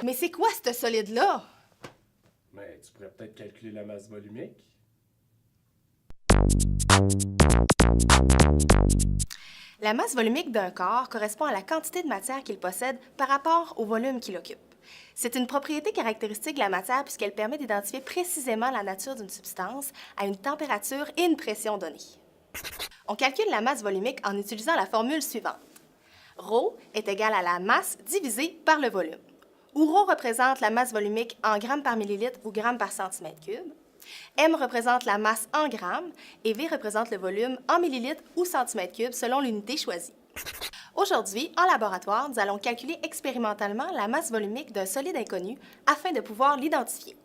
Mais c'est quoi ce solide-là? Mais tu pourrais peut-être calculer la masse volumique. La masse volumique d'un corps correspond à la quantité de matière qu'il possède par rapport au volume qu'il occupe. C'est une propriété caractéristique de la matière puisqu'elle permet d'identifier précisément la nature d'une substance à une température et une pression données. On calcule la masse volumique en utilisant la formule suivante. Rho est égal à la masse divisée par le volume, où Rho représente la masse volumique en grammes par millilitre ou grammes par centimètre cube. M représente la masse en grammes et V représente le volume en millilitres ou centimètres cubes selon l'unité choisie. Aujourd'hui, en laboratoire, nous allons calculer expérimentalement la masse volumique d'un solide inconnu afin de pouvoir l'identifier.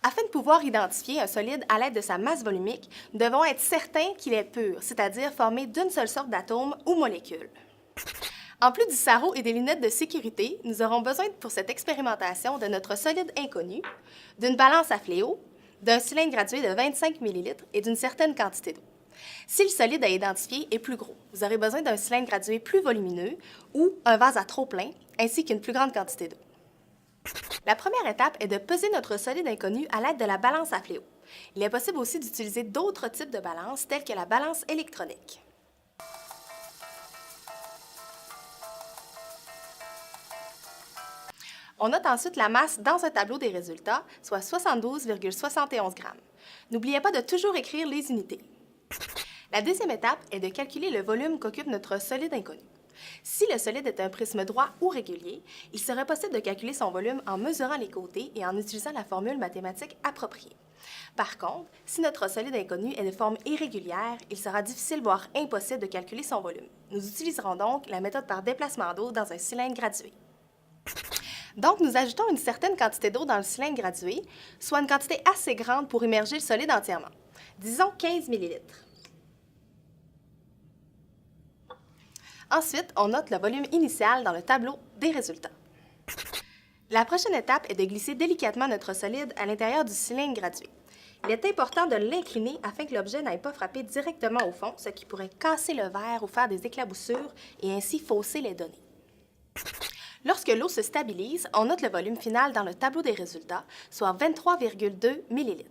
Afin de pouvoir identifier un solide à l'aide de sa masse volumique, nous devons être certains qu'il est pur, c'est-à-dire formé d'une seule sorte d'atome ou molécule. En plus du sarrau et des lunettes de sécurité, nous aurons besoin pour cette expérimentation de notre solide inconnu, d'une balance à fléau, d'un cylindre gradué de 25 ml et d'une certaine quantité d'eau. Si le solide à identifier est plus gros, vous aurez besoin d'un cylindre gradué plus volumineux ou un vase à trop-plein, ainsi qu'une plus grande quantité d'eau. La première étape est de peser notre solide inconnu à l'aide de la balance à fléau. Il est possible aussi d'utiliser d'autres types de balances, telles que la balance électronique. On note ensuite la masse dans un tableau des résultats, soit 72,71 grammes. N'oubliez pas de toujours écrire les unités. La deuxième étape est de calculer le volume qu'occupe notre solide inconnu. Si le solide est un prisme droit ou régulier, il serait possible de calculer son volume en mesurant les côtés et en utilisant la formule mathématique appropriée. Par contre, si notre solide inconnu est de forme irrégulière, il sera difficile, voire impossible de calculer son volume. Nous utiliserons donc la méthode par déplacement d'eau dans un cylindre gradué. Donc, nous ajoutons une certaine quantité d'eau dans le cylindre gradué, soit une quantité assez grande pour immerger le solide entièrement. Disons 15 ml. Ensuite, on note le volume initial dans le tableau des résultats. La prochaine étape est de glisser délicatement notre solide à l'intérieur du cylindre gradué. Il est important de l'incliner afin que l'objet n'aille pas frapper directement au fond, ce qui pourrait casser le verre ou faire des éclaboussures et ainsi fausser les données. Lorsque l'eau se stabilise, on note le volume final dans le tableau des résultats, soit 23,2 ml.